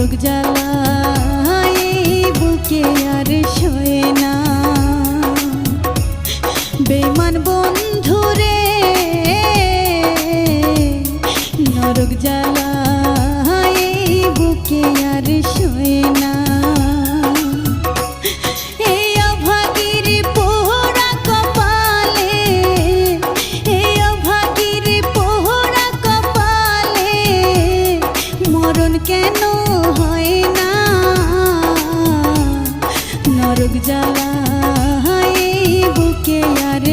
নরক জ্বালা এই বুকে আর সয়ে না। বেঈমান বন্ধুরে নরক জ্বালা এই বুকে আর সয়ে না। এই অভাগীর পোড়া কপালে, এই অভাগীর পোড়া কপালে মরণ কেন হয় না? নরক জ্বালা এই বুকে আর